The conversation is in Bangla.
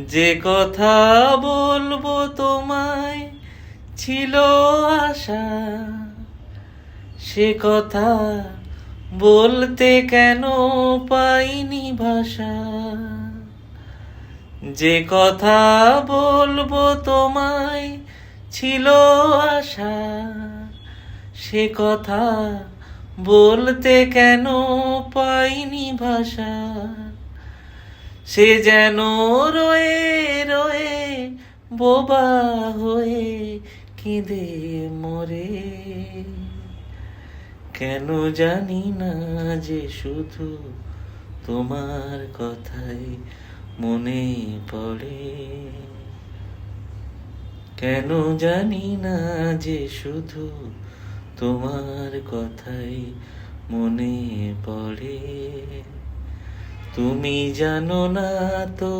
যে কথা বলবো তোমায় ছিল আশা, সে কথা বলতে কেন পাইনি ভাষা। যে কথা বলবো তোমায় ছিল আশা, সে কথা বলতে কেন পাইনি ভাষা। সে যেন রয়ে রয়ে বোবা হয়ে কেঁদে মরে। কেন জানি না যে শুধু তোমার কথাই মনে পড়ে। কেন জানি না যে শুধু তোমার কথাই মনে পড়ে। তুমি জানো না তো